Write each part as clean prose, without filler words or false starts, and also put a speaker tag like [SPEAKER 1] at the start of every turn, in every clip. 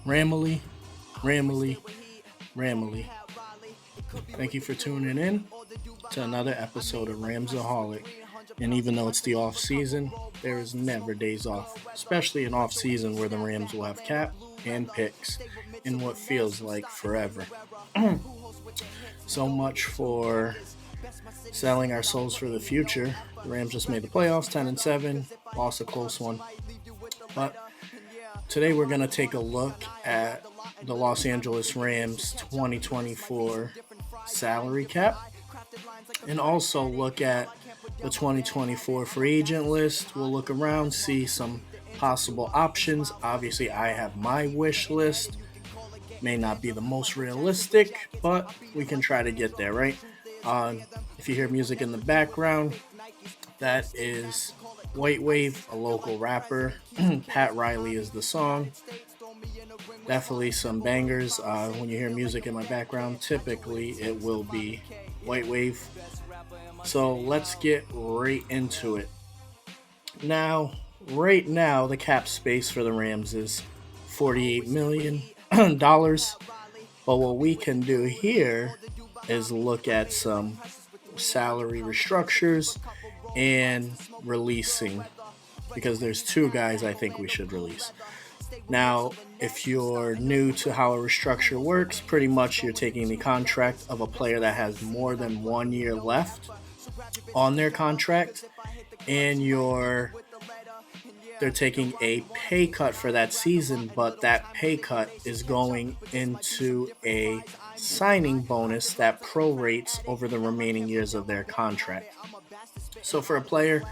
[SPEAKER 1] Ramily, Ramily, Ramily. Thank you for tuning in to another episode of Ramsoholic. And even though it's the off season, there is never days off, especially in off season where the Rams will have cap and picks in what feels like forever. So much for selling our souls for the future. The Rams just made the playoffs, 10-7, lost a close one. But today we're going to take a look at the Los Angeles Rams 2024 salary cap and also look at the 2024 free agent list. We'll look around, see some possible options. Obviously, I have my wish list. May not be the most realistic, but we can try to get there, right? If you hear music in the background, that is White Wave, a local rapper. Pat Riley is the song. Definitely some bangers. When you hear music in my background, typically it will be White Wave. So let's get right into it. Right now, the cap space for the Rams is $48 million. But what we can do here is look at some salary restructures and releasing, because there's two guys I think we should release. Now, if you're new to how a restructure works, pretty much you're taking the contract of a player that has more than 1 year left on their contract, and they're taking a pay cut for that season, but that pay cut is going into a signing bonus that prorates over the remaining years of their contract. So for a player,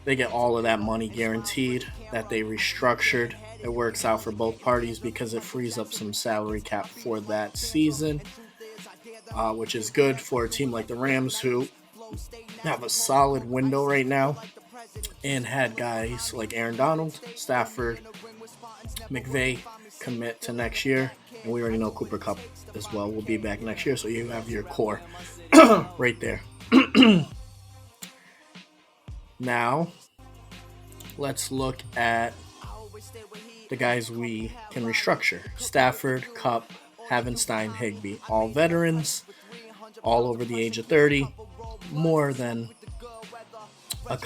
[SPEAKER 1] they get all of that money guaranteed that they restructured. It works out for both parties because it frees up some salary cap for that season, which is good for a team like the Rams, who have a solid window right now and had guys like Aaron Donald, Stafford, McVay commit to next year, and we already know Cooper Kupp as well will be back next year, so you have your core right there. Now, let's look at the guys we can restructure. Stafford, Kupp, Havenstein, Higbee, all veterans, all over the age of 30, more than a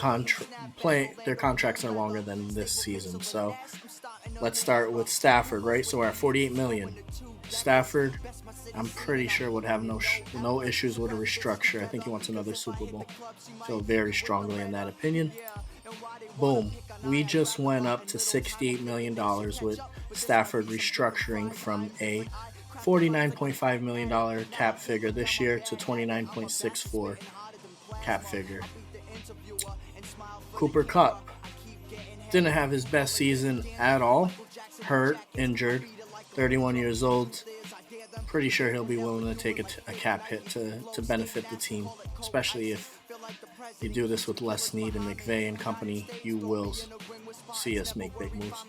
[SPEAKER 1] their contracts are longer than this season. So let's start with Stafford, right? So we're at $48 million. Stafford, I'm pretty sure would have no issues with a restructure. I think he wants another Super Bowl. Feel very strongly in that opinion. Boom. We just went up to $68 million with Stafford restructuring from a $49.5 million cap figure this year to $29.64 cap figure. Cooper Kupp didn't have his best season at all. Hurt, injured, 31 years old. Pretty sure he'll be willing to take a cap hit to benefit the team, especially if you do this with Les Snead and McVay and company. You will see us make big moves.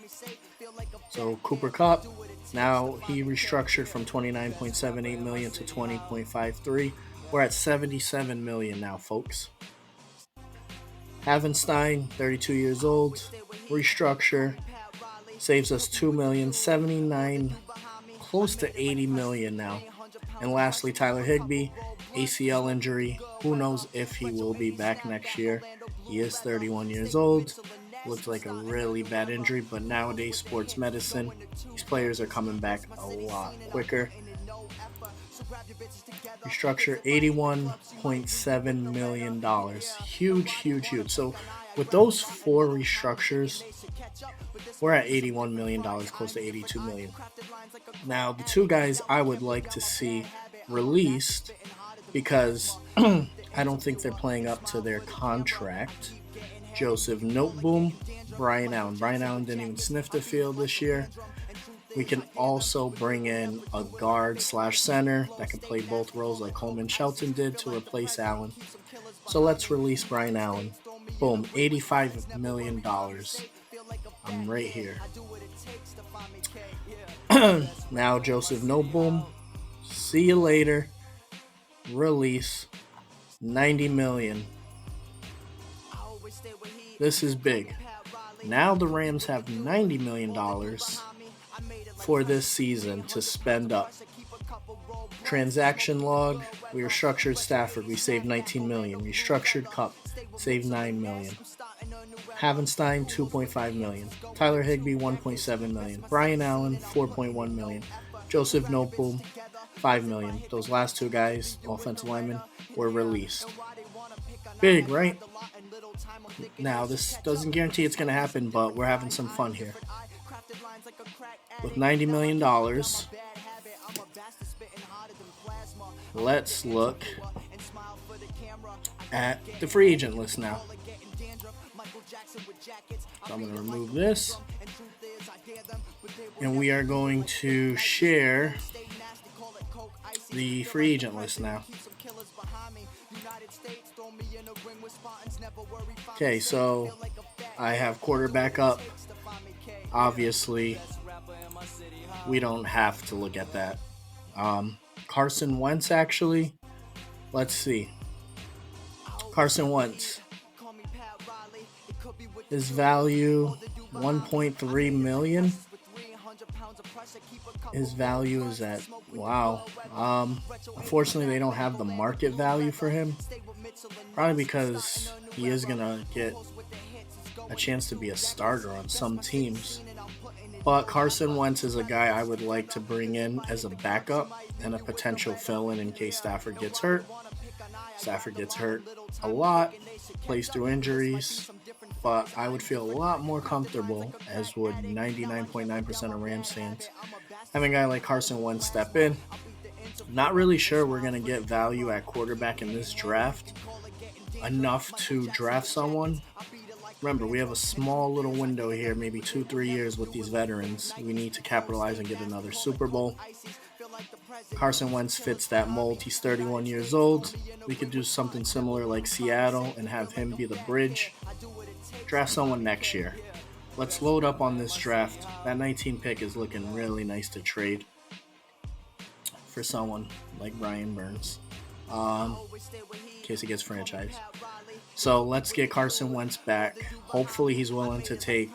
[SPEAKER 1] So Cooper Kupp, now he restructured from $29.78 million to $20.53. We're at $77 million now, folks. Havenstein, 32 years old, restructure, saves us $2 million, 79, close to $80 million now. And lastly, Tyler Higbee, ACL injury. Who knows if he will be back next year. He is 31 years old. Looks like a really bad injury, but nowadays, sports medicine, these players are coming back a lot quicker. Restructure $81.7 million. Huge. So with those four restructures, we're at $81 million, close to $82 million. Now, the two guys I would like to see released, because I don't think they're playing up to their contract. Joseph Noteboom, Brian Allen. Brian Allen didn't even sniff the field this year. We can also bring in a guard/center that can play both roles like Coleman Shelton did to replace Allen. So let's release Brian Allen. Boom, $85 million. I'm right here. Now Joseph Noteboom, see you later. Release $90 million. This is big. Now the Rams have $90 million for this season to spend up. Transaction log, we restructured Stafford, we saved 19 million. Restructured Cup, saved 9 million. Havenstein, 2.5 million. Tyler Higbee, 1.7 million. Brian Allen, 4.1 million. Joseph Noteboom, 5 million. Those last two guys, offensive linemen, were released. Big, right? Now, this doesn't guarantee it's going to happen, but we're having some fun here. With $90 million, let's look at the free agent list now. So I'm going to remove this. And we are going to share the free agent list now. Okay, so I have quarterback up. Obviously, we don't have to look at that. Carson Wentz, actually. Let's see. Carson Wentz. His value, $1.3 million. His value is at, wow. Unfortunately, they don't have the market value for him. Probably because he is going to get a chance to be a starter on some teams. But Carson Wentz is a guy I would like to bring in as a backup and a potential fill-in in case Stafford gets hurt. Stafford gets hurt a lot, plays through injuries, but I would feel a lot more comfortable, as would 99.9% of Rams fans, having a guy like Carson Wentz step in. Not really sure we're going to get value at quarterback in this draft, enough to draft someone. Remember, we have a small little window here, maybe 2-3 years with these veterans. We need to capitalize and get another Super Bowl. Carson Wentz fits that mold. He's 31 years old. We could do something similar like Seattle and have him be the bridge. Draft someone next year. Let's load up on this draft. That 19 pick is looking really nice to trade for someone like Brian Burns, in case he gets franchised. So let's get Carson Wentz back. Hopefully he's willing to take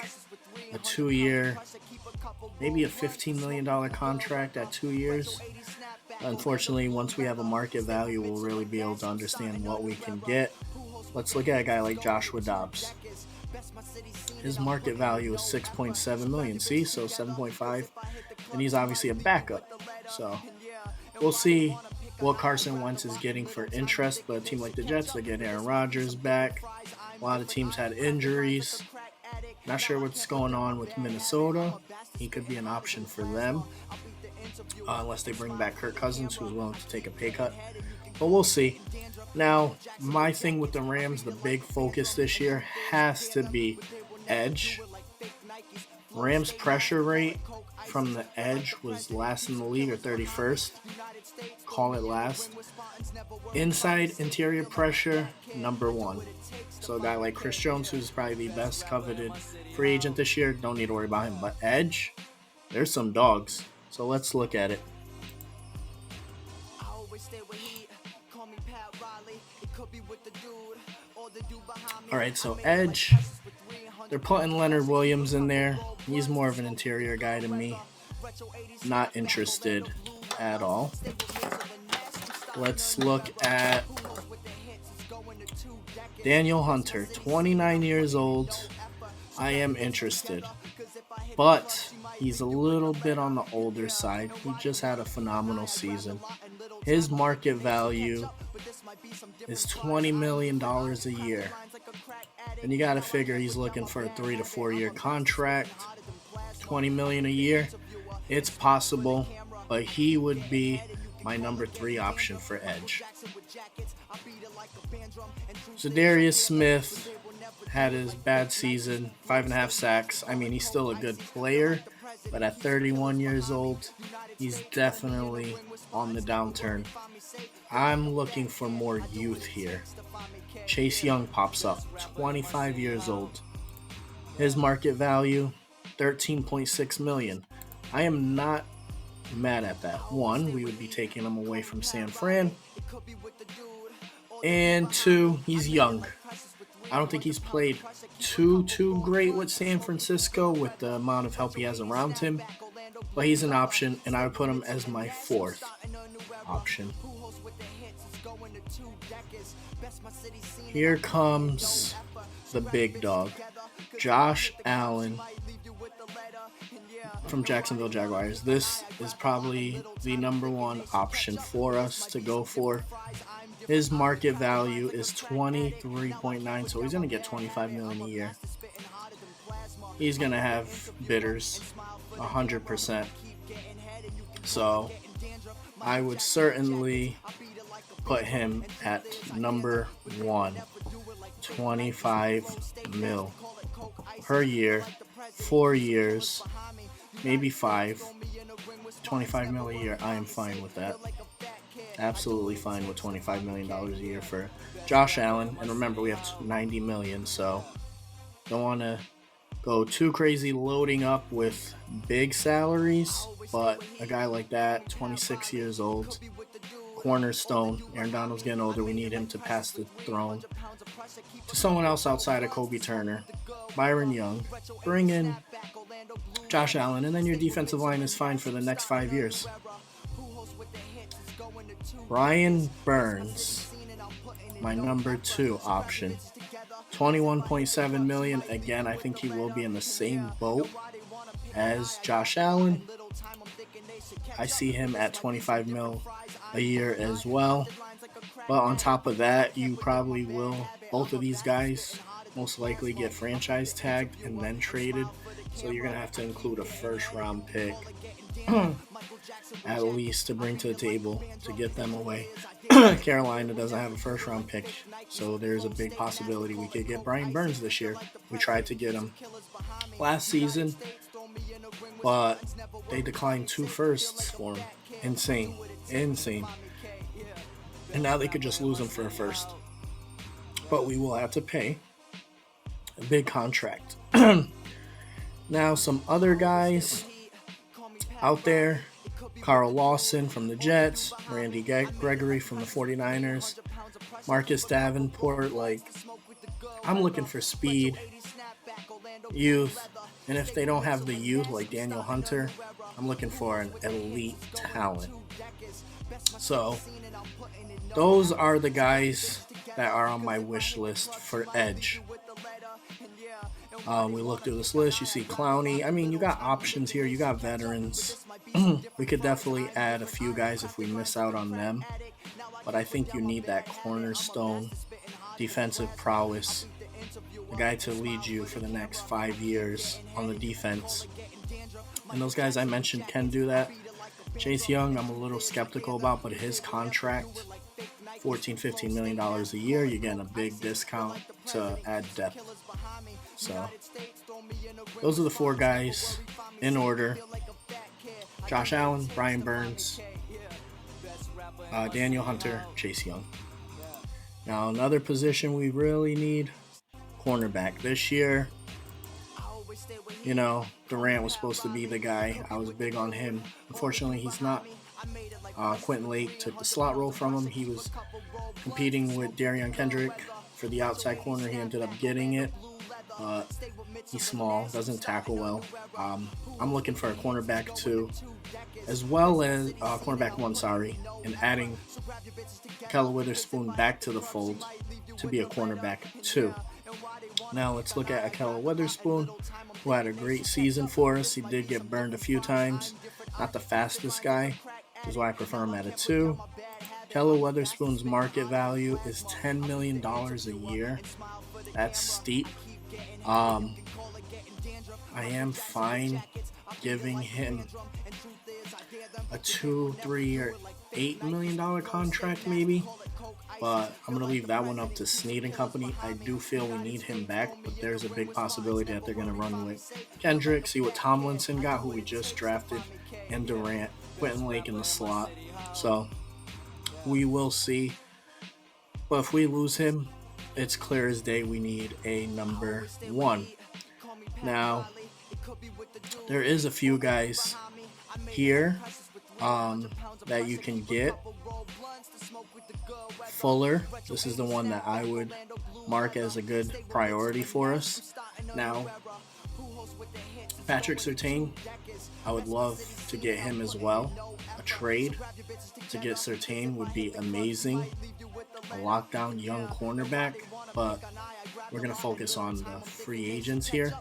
[SPEAKER 1] a 2-year, maybe a $15 million contract at 2 years. Unfortunately, once we have a market value, we'll really be able to understand what we can get. Let's look at a guy like Joshua Dobbs. His market value is $6.7 million. See, so 7.5, and he's obviously a backup. So we'll see what Carson Wentz is getting for interest. But a team like the Jets, they get Aaron Rodgers back. A lot of teams had injuries. Not sure what's going on with Minnesota. He could be an option for them, unless they bring back Kirk Cousins, who's willing to take a pay cut. But we'll see. Now, my thing with the Rams, the big focus this year has to be edge. Rams pressure rate from the edge was last in the league, or 31st. Call it last. Inside interior pressure, number 1. So a guy like Chris Jones, who's probably the best coveted free agent this year, don't need to worry about him. But edge, there's some dogs. So let's look at it. All right, so edge, they're putting Leonard Williams in there. He's more of an interior guy to me. Not interested at all. Let's look at Daniel Hunter, 29 years old. I am interested, but he's a little bit on the older side. He just had a phenomenal season. His market value is $20 million a year. And you got to figure he's looking for a 3 to 4 year contract. $20 million a year. It's possible, but he would be my number 3 option for edge. Zadarius Smith had his bad season, 5.5 sacks. I mean, he's still a good player, but at 31 years old, he's definitely on the downturn. I'm looking for more youth here. Chase Young pops up, 25 years old. His market value, $13.6 million. I am not mad at that. 1, we would be taking him away from San Fran. And 2, he's young. I don't think he's played too great with San Francisco with the amount of help he has around him. but he's an option, and I would put him as my fourth option. Here comes the big dog, Josh Allen from Jacksonville Jaguars. This is probably the number one option for us to go for. His market value is 23.9, so he's going to get $25 million a year. He's going to have bidders 100%. So I would certainly put him at number one, 25 mil per year, 4 years, maybe 5, 25 mil a year. I am fine with that. Absolutely fine with $25 million a year for Josh Allen. And remember, we have $90 million, so don't want to go too crazy loading up with big salaries. But a guy like that, 26 years old, cornerstone. Aaron Donald's getting older. We need him to pass the throne to someone else outside of Kobe Turner. Byron Young. Bring in Josh Allen, and then your defensive line is fine for the next 5 years. Brian Burns, my number 2 option. $21.7 million. Again, I think he will be in the same boat as Josh Allen. I see him at 25 mil a year as well. But on top of that, you probably will, both of these guys most likely get franchise tagged and then traded. So you're going to have to include a first round pick at least to bring to the table to get them away. Carolina doesn't have a first round pick, so there's a big possibility we could get Brian Burns this year. We tried to get him last season, but they declined 2 firsts for him. Insane. And now they could just lose him for a first. But we will have to pay a big contract. Now, some other guys out there. Carl Lawson from the Jets, Randy Gregory from the 49ers, Marcus Davenport. I'm looking for speed, youth, and if they don't have the youth like Daniel Hunter, I'm looking for an elite talent. So those are the guys that are on my wish list for edge. We look through this list, you see Clowney. I mean, you got options here, you got veterans. We could definitely add a few guys if we miss out on them. But I think you need that cornerstone defensive prowess, the guy to lead you for the next 5 years on the defense. And those guys I mentioned can do that. Chase Young, I'm a little skeptical about, but his contract, $14-15 million a year, you're getting a big discount to add depth. So those are the 4 guys in order. Josh Allen, Brian Burns, Daniel Hunter, Chase Young. Now another position we really need, cornerback. This year, Durant was supposed to be the guy. I was big on him. Unfortunately, he's not. Quentin Lake took the slot role from him. He was competing with Darion Kendrick for the outside corner. He ended up getting it. He's small, doesn't tackle well. I'm looking for a cornerback 2, as well as cornerback 1, and adding Keller Witherspoon back to the fold to be a cornerback 2. Now let's look at Keller Witherspoon, who had a great season for us. He did get burned a few times. Not the fastest guy, which is why I prefer him at a 2. Keller Witherspoon's market value is $10 million a year. That's steep. I am fine giving him a 2, 3, or $8 million contract maybe, but I'm going to leave that one up to Snead and company. I do feel we need him back, but there's a big possibility that they're going to run with Kendrick, see what Tomlinson got, who we just drafted, and Durant, Quentin Lake in the slot. So we will see. But if we lose him, it's clear as day we need a number 1. Now, there is a few guys here that you can get. Fuller, this is the one that I would mark as a good priority for us. Now, Patrick Surtain, I would love to get him as well. A trade to get Surtain would be amazing. A lockdown young cornerback, but we're going to focus on the free agents here.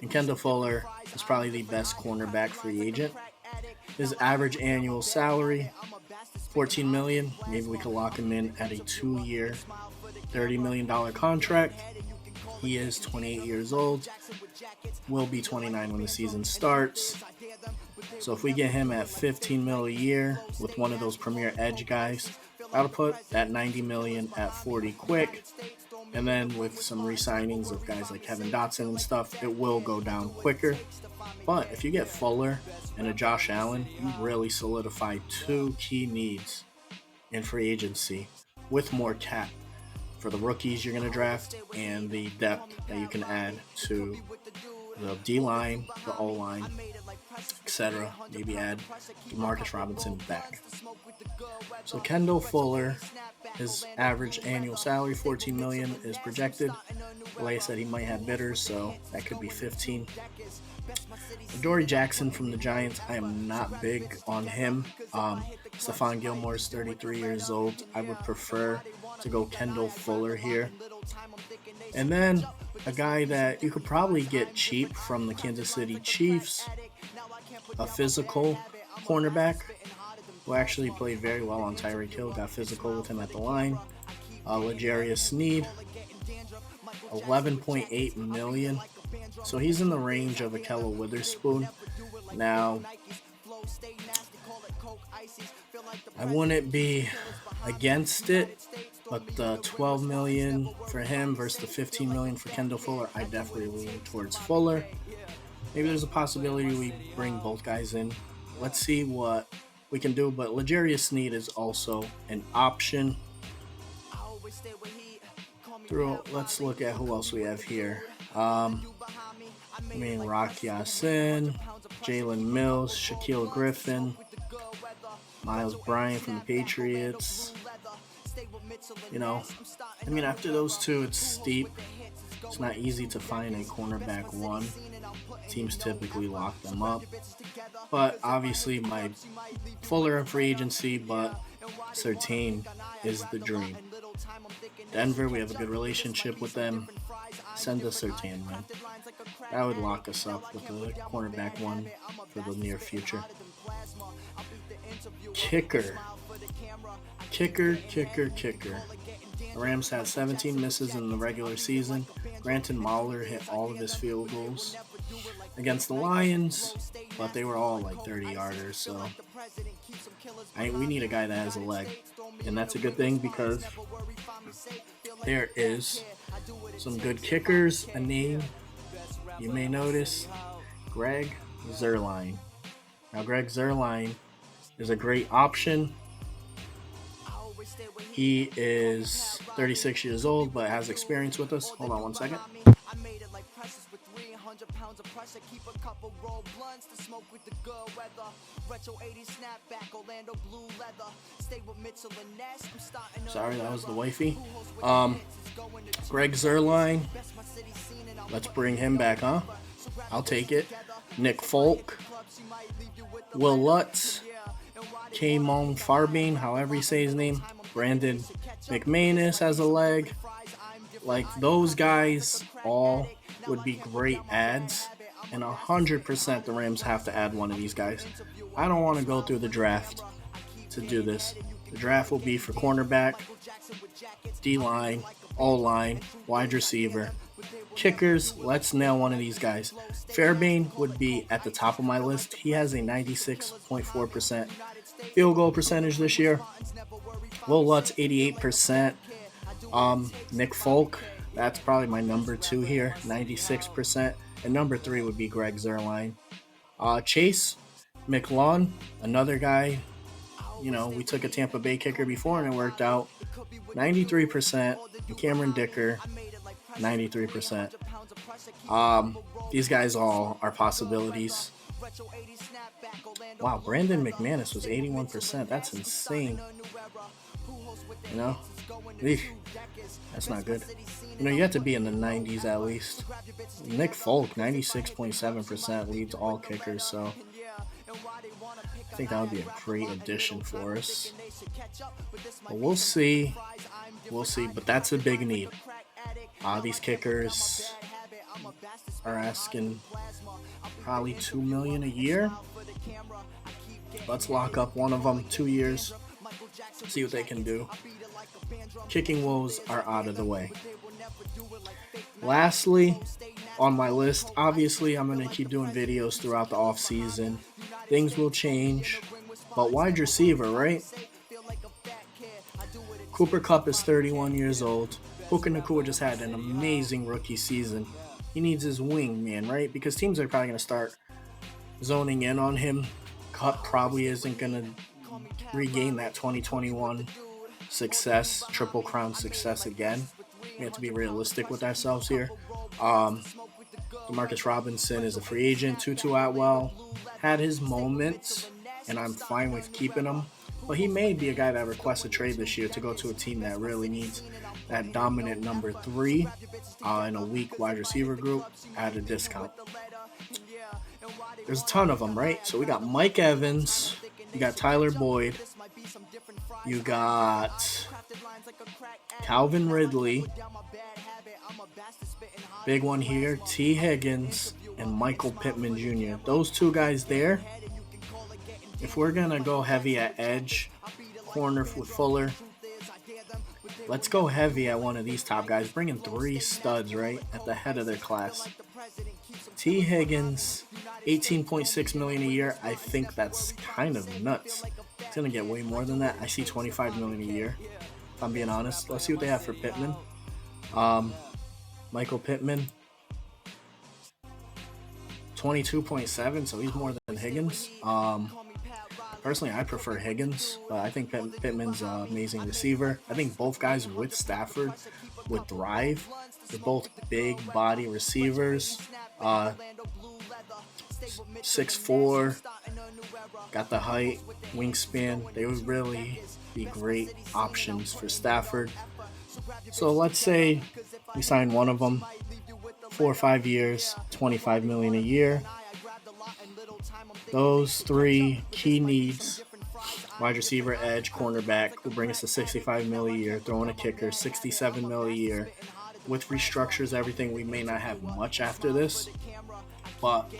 [SPEAKER 1] And Kendall Fuller is probably the best cornerback free agent. His average annual salary, $14 million. Maybe we could lock him in at a 2-year, $30 million contract. He is 28 years old, will be 29 when the season starts. So if we get him at $15 million a year with one of those premier edge guys, that'll put that $90 million at 40 quick. And then with some re-signings of guys like Kevin Dotson and stuff, it will go down quicker. But if you get Fuller and a Josh Allen, you really solidify two key needs in free agency with more cap for the rookies you're going to draft and the depth that you can add to the D-line, the O-line, etc. Maybe add Marcus Robinson back. So Kendall Fuller, his average annual salary, $14 million, is projected. Like I said, he might have bidders, so that could be 15. Dory Jackson from the Giants, I am not big on him. Stephon Gilmore is 33 years old. I would prefer to go Kendall Fuller here. And then a guy that you could probably get cheap from the Kansas City Chiefs, a physical cornerback who actually played very well on Tyreek Hill, got physical with him at the line. L'Jarius Sneed, $11.8 million. So he's in the range of Ahkello Witherspoon. Now, I wouldn't be against it, but the $12 million for him versus the $15 million for Kendall Fuller, I definitely lean towards Fuller. Maybe there's a possibility we bring both guys in. Let's see what we can do, but L'Jarius Sneed is also an option. Let's look at who else we have here. Rock Ya-Sin, Jalen Mills, Shaquille Griffin, Miles Bryant from the Patriots. After those two, it's steep. It's not easy to find a cornerback one. Teams typically lock them up. But obviously, my Fuller in free agency, but Surtain is the dream. Denver, we have a good relationship with them. Send us Surtain, man. That would lock us up with the cornerback one for the near future. Kicker. The Rams had 17 misses in the regular season. Granted, Mahler hit all of his field goals against the Lions, but they were all like 30-yarders, so we need a guy that has a leg. And that's a good thing because there is some good kickers. A name you may notice, Greg Zuerlein. Now, Greg Zuerlein is a great option. He is 36 years old, but has experience with us. Hold on one second. Sorry, that was the wifey. Greg Zuerlein. Let's bring him back, huh? I'll take it. Nick Folk. Will Lutz. Kamon Farbine, however you say his name. Brandon McManus has a leg. Like, those guys all would be great ads. And 100% the Rams have to add one of these guys. I don't want to go through the draft to do this. The draft will be for cornerback, D-line, O-line, wide receiver. Kickers, let's nail one of these guys. Farbine would be at the top of my list. He has a 96.4% field goal percentage this year. Will Lutz, 88%. Nick Folk, that's probably my number 2 here, 96%. And number 3 would be Greg Zuerlein. Chase McLawn, another guy. We took a Tampa Bay kicker before and it worked out. 93%. And Cameron Dicker, 93%. These guys all are possibilities. Wow, Brandon McManus was 81%. That's insane. You know? Eesh, that's not good. You have to be in the 90s at least. Nick Folk, 96.7% leads all kickers, so I think that would be a great addition for us. But we'll see. We'll see, but that's a big need. These kickers are asking probably $2 million a year. Let's lock up one of them, 2 years, see what they can do. Kicking woes are out of the way. Lastly, on my list, obviously I'm going to keep doing videos throughout the offseason. Things will change, but wide receiver, right? Cooper Kupp is 31 years old. Puka Nacua just had an amazing rookie season. He needs his wing, man, right? Because teams are probably going to start zoning in on him. Kupp probably isn't going to regain that 2021 success, Triple Crown success again. We have to be realistic with ourselves here. Demarcus Robinson is a free agent. Tutu Atwell had his moments, and I'm fine with keeping him. But he may be a guy that requests a trade this year to go to a team that really needs that dominant number 3 in a weak wide receiver group at a discount. There's a ton of them, right? So we got Mike Evans, you got Tyler Boyd, you got Calvin Ridley, big one here, T. Higgins, and Michael Pittman Jr. Those two guys there, if we're going to go heavy at edge, corner with Fuller, let's go heavy at one of these top guys. Bring in 3 studs, right, at the head of their class. T. Higgins, $18.6 million a year. I think that's kind of nuts. It's going to get way more than that. I see $25 million a year, if I'm being honest. Let's see what they have for Pittman. Michael Pittman, 22.7, so he's more than Higgins. Personally, I prefer Higgins, but I think Pittman's an amazing receiver. I think both guys with Stafford would thrive. They're both big body receivers. 6'4", got the height, wingspan. They would really be great options for Stafford. So let's say we sign one of them, 4 or 5 years, $25 million a year. Those 3 key needs, wide receiver, edge, cornerback, will bring us to $65 million a year. Throw in a kicker, $67 million a year. With restructures, everything, we may not have much after this, but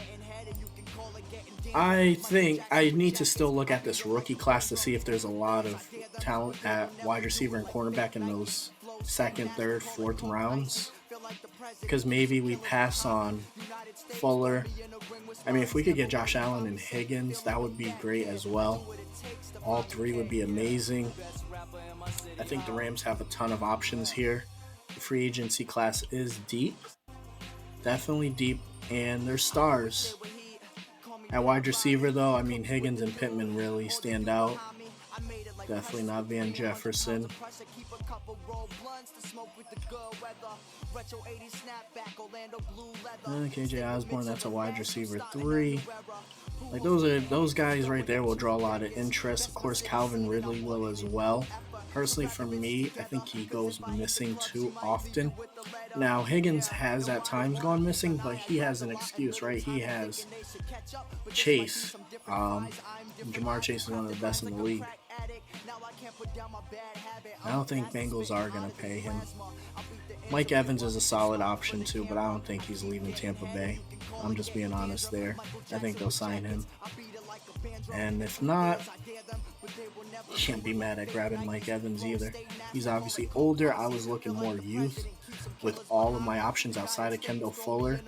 [SPEAKER 1] I think I need to still look at this rookie class to see if there's a lot of talent at wide receiver and cornerback in those 2nd, 3rd, 4th rounds, because maybe we pass on Fuller. I mean, if we could get Josh Allen and Higgins, that would be great as well. All 3 would be amazing. I think the Rams have a ton of options here. The free agency class is deep, definitely deep, and they're stars. At wide receiver, though, I mean, Higgins and Pittman really stand out. Definitely not Van Jefferson. KJ Osborne, that's a wide receiver 3. Like those guys right there will draw a lot of interest. Of course, Calvin Ridley will as well. Personally, for me, I think he goes missing too often. Now, Higgins has at times gone missing, but he has an excuse, right? He has Chase. Jamar Chase is one of the best in the league. I don't think Bengals are going to pay him. Mike Evans is a solid option too, but I don't think he's leaving Tampa Bay. I'm just being honest there. I think they'll sign him. And if not, you can't be mad at grabbing Mike Evans either. He's obviously older. I was looking more youth with all of my options outside of Kendall Fuller.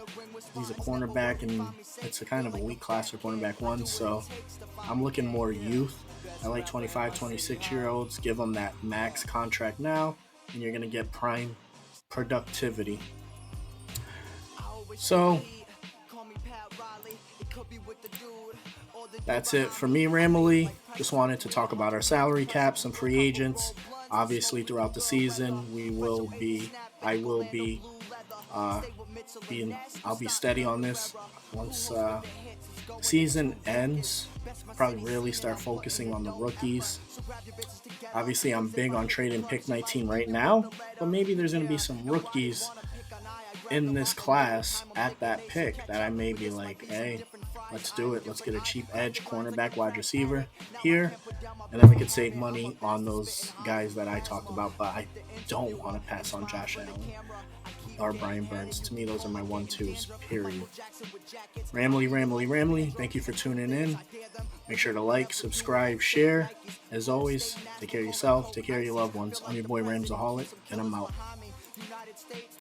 [SPEAKER 1] He's a cornerback, and it's a kind of a weak class for cornerback 1, so I'm looking more youth. I like 25, 26-year-olds. Give them that max contract now, and you're going to get prime productivity. So that's it for me, Ramily. Just wanted to talk about our salary cap, some free agents. Obviously, throughout the season, I'll be steady on this. Once season ends, probably really start focusing on the rookies. Obviously, I'm big on trading pick 19 right now, but maybe there's going to be some rookies in this class at that pick that I may be like, hey, let's do it. Let's get a cheap edge, cornerback, wide receiver here, and then we could save money on those guys that I talked about. But I don't want to pass on Josh Allen or Brian Burns. To me, those are my 1-2s, period. Ramily. Thank you for tuning in. Make sure to like, subscribe, share. As always, take care of yourself, take care of your loved ones. I'm your boy Ramsoholic, and I'm out.